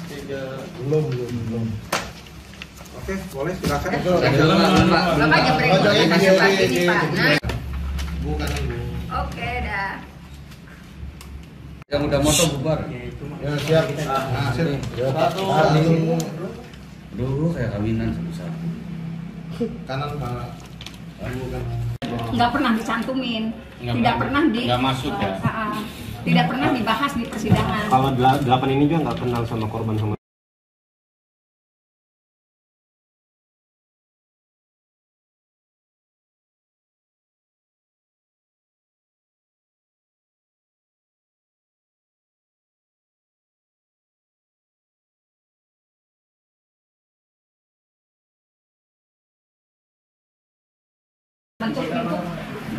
Belum. Oke, boleh silakan. Bapak jam berapa kasih pagi nih Pak? Bukan. Oke dah. Yang udah moto bubar. Ya siap. Satu. Dulu kayak kawinan satu-satu. Kanan Pak. Bukan. Nggak pernah dicantumin, tidak pernah nggak masuk ya. Tidak pernah dibahas di persidangan. Kalau 8 ini juga nggak kenal sama korban sama. Bentuk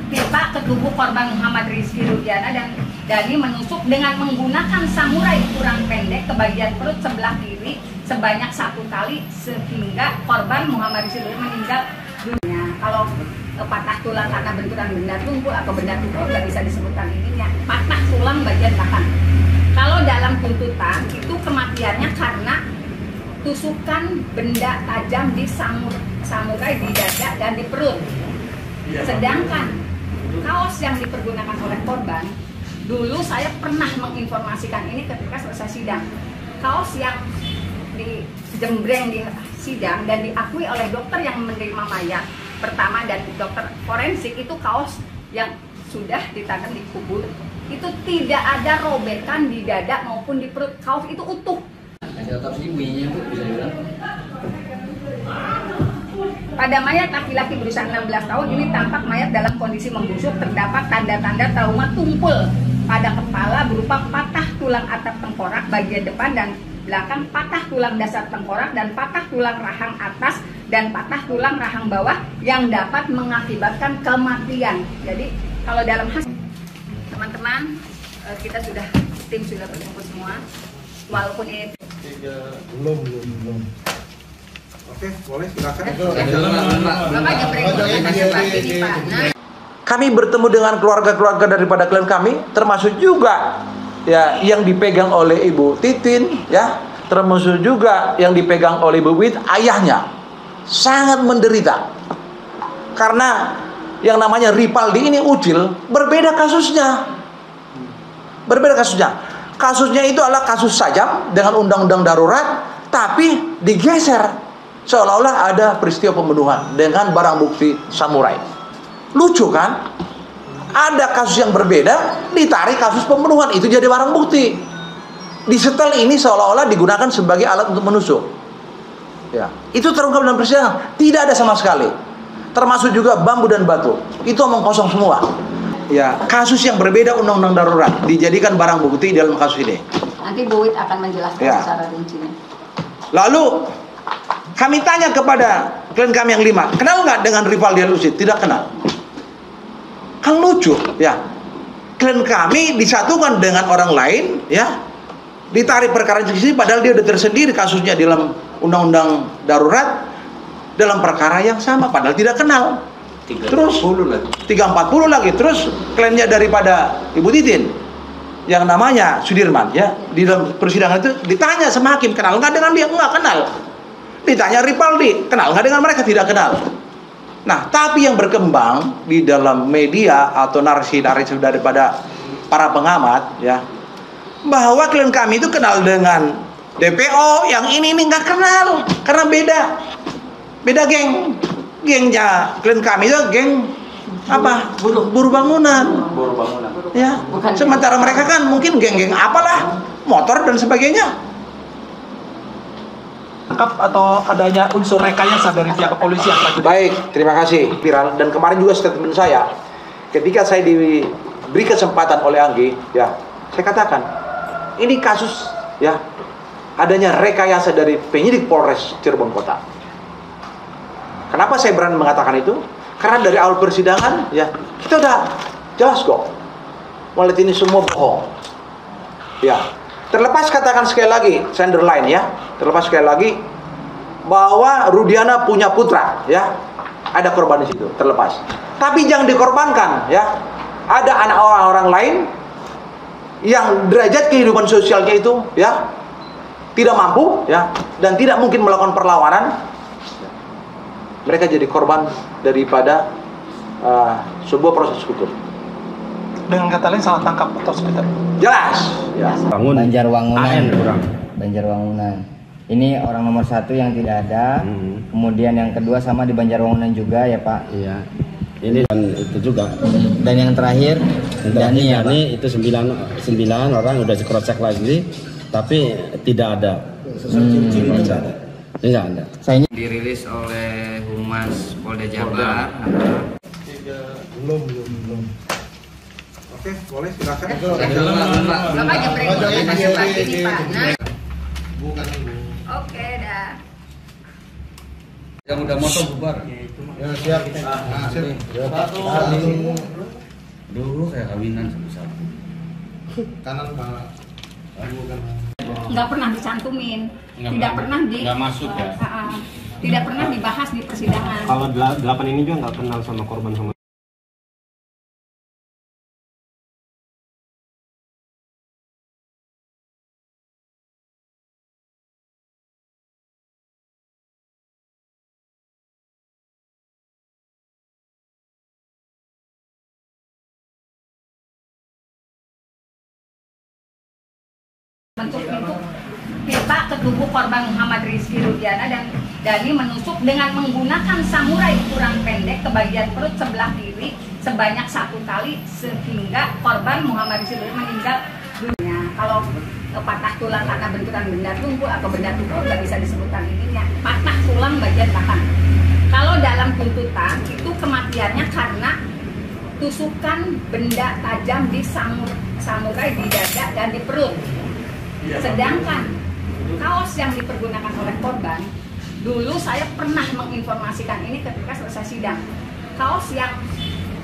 pipa ke tubuh korban Muhammad Rizky Rudiana dan Dani menusuk dengan menggunakan samurai ukuran pendek ke bagian perut sebelah kiri sebanyak 1 kali sehingga korban Muhammad Rizky Rudiana meninggal dunia. Kalau patah tulang karena benturan benda tumpul atau benda tumpul nggak bisa disebutkan ininya, patah tulang bagian belakang. Kalau dalam tuntutan itu kematiannya karena tusukan benda tajam di samurai di dada dan di perut. Sedangkan kaos yang dipergunakan oleh korban, dulu saya pernah menginformasikan ini ketika selesai sidang. Kaos yang dijembreng di sidang dan diakui oleh dokter yang menerima mayat pertama dan dokter forensik itu kaos yang sudah ditanam di kubur. Itu tidak ada robekan di dada maupun di perut, kaos itu utuh. Tapi bunyinya itu bisa dibilang. Pada mayat laki-laki berusia 16 tahun ini tampak mayat dalam kondisi membusuk, terdapat tanda-tanda trauma tumpul pada kepala berupa patah tulang atap tengkorak bagian depan dan belakang, patah tulang dasar tengkorak dan patah tulang rahang atas dan patah tulang rahang bawah yang dapat mengakibatkan kematian. Jadi kalau dalam hasil teman-teman kita tim sudah berkumpul semua, walaupun ini Belum. Oke, boleh silakan. Bapak jam berapa kasih pagi nih Pak? Kami bertemu dengan keluarga-keluarga daripada klien kami, termasuk juga ya yang dipegang oleh Ibu Titin, ya, termasuk juga yang dipegang oleh Ibu Wit, ayahnya sangat menderita karena yang namanya Ripaldi ini Ucil berbeda kasusnya. Kasusnya itu adalah kasus sajam dengan undang-undang darurat, tapi digeser seolah-olah ada peristiwa pembunuhan dengan barang bukti samurai. Lucu kan? Ada kasus yang berbeda, ditarik kasus pembunuhan, itu jadi barang bukti. Disetel ini seolah-olah digunakan sebagai alat untuk menusuk. Ya, itu terungkap dalam persidangan. Tidak ada sama sekali. Termasuk juga bambu dan batu. Itu omong kosong semua. Ya, kasus yang berbeda undang-undang darurat dijadikan barang bukti dalam kasus ini. Nanti Bu Wit akan menjelaskan secara rincinya. Lalu kami tanya kepada klien kami yang 5, kenal nggak dengan Ripaldi Ucil? Tidak kenal. Kan lucu, ya. Klien kami disatukan dengan orang lain, ya, ditarik perkara di sini, padahal dia sudah tersendiri kasusnya dalam undang-undang darurat dalam perkara yang sama, padahal tidak kenal. Terus 340 lagi, terus kliennya daripada Ibu Titin yang namanya Sudirman, ya, di dalam persidangan itu ditanya sama hakim, kenal nggak dengan dia? Nggak kenal. Ditanya Ripaldi, kenal nggak dengan mereka? Tidak kenal. Nah, tapi yang berkembang di dalam media atau narasi-narasi daripada para pengamat, ya, bahwa klien kami itu kenal dengan DPO, yang ini nggak kenal karena beda gengnya klien kami itu geng apa? Buruh bangunan. Ya. Sementara mereka kan mungkin geng-geng apalah, motor dan sebagainya. Atau adanya unsur rekayasa dari pihak kepolisian? Baik, terima kasih Viral. Dan kemarin juga statement saya, ketika saya diberi kesempatan oleh Anggi, ya, saya katakan ini kasus, ya, adanya rekayasa dari penyidik Polres Cirebon Kota. Kenapa saya berani mengatakan itu? Karena dari awal persidangan, ya, kita udah jelas kok, mulai ini semua bohong. Ya, terlepas katakan sekali lagi, saya underline, ya, terlepas sekali lagi bahwa Rudiana punya putra, ya, ada korban di situ, terlepas. Tapi jangan dikorbankan, ya, ada anak orang lain yang derajat kehidupan sosialnya itu, ya, tidak mampu, ya, dan tidak mungkin melakukan perlawanan, mereka jadi korban daripada sebuah proses hukum. Dengan kata lain salah tangkap atau sekitar. Jelas. Ya. Bangun Banjarwangunan. AN kurang. Banjarwangunan. Ini orang nomor 1 yang tidak ada. Kemudian yang kedua sama di Banjarwangunan juga ya Pak. Iya. Ini dan itu juga. Dan yang terakhir Dani ya Pak. Ini itu 9 orang udah cross check lagi, tapi tidak ada. Ini nggak ada. Saya Dirilis oleh Humas Polda Jabar. Belum. Oke, boleh silakan. Bapak aja berikutnya kasih lagi nih Pak. Nah, Bukan Bu. oke dah. Yang udah moto bubar. Ya siap. Nah, siap. Satu. Dulu kayak kawinan satu-satu. Kanan Pak. Bukan. Nggak pernah dicantumin, tidak pernah nggak masuk ya? Tidak pernah dibahas di persidangan. Kalau 8 ini juga nggak kenal sama korban sama. Bentuk itu kita ke tubuh korban Muhammad Rizky Rudiana dan Dani menusuk dengan menggunakan samurai ukuran pendek ke bagian perut sebelah kiri sebanyak 1 kali sehingga korban Muhammad Rizky Rudiana meninggal dunia. Kalau patah tulang karena benturan benda tubuh atau benda tubuh nggak bisa disebutkan ininya, patah tulang bagian belakang. Kalau dalam tuntutan itu kematiannya karena tusukan benda tajam di samurai di dada dan di perut. Sedangkan kaos yang dipergunakan oleh korban, dulu saya pernah menginformasikan ini ketika selesai sidang. Kaos yang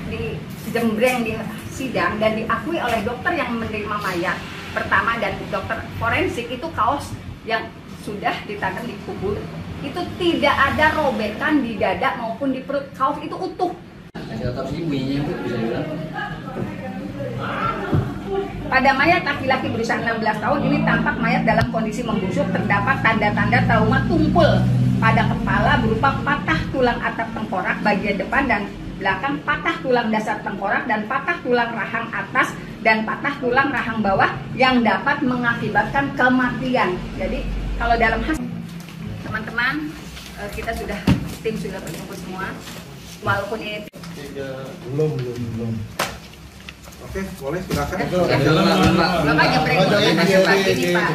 dijembreng di sidang dan diakui oleh dokter yang menerima mayat pertama dan dokter forensik itu kaos yang sudah ditanam di kubur. Itu tidak ada robekan di dada maupun di perut. Kaos itu utuh. Hasil otopsi bunyinya Bu bisa diulang. Pada mayat laki-laki berusia 16 tahun ini tampak mayat dalam kondisi membusuk, terdapat tanda-tanda trauma tumpul pada kepala berupa patah tulang atap tengkorak bagian depan dan belakang, patah tulang dasar tengkorak dan patah tulang rahang atas dan patah tulang rahang bawah yang dapat mengakibatkan kematian. Jadi kalau dalam hasil teman-teman kita tim sudah berkumpul semua, walaupun ini Belum. Oke, boleh silakan. Bapak aja berikutnya kasih lagi nih Pak.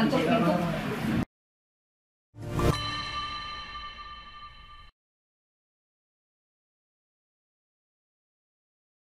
Bentuk itu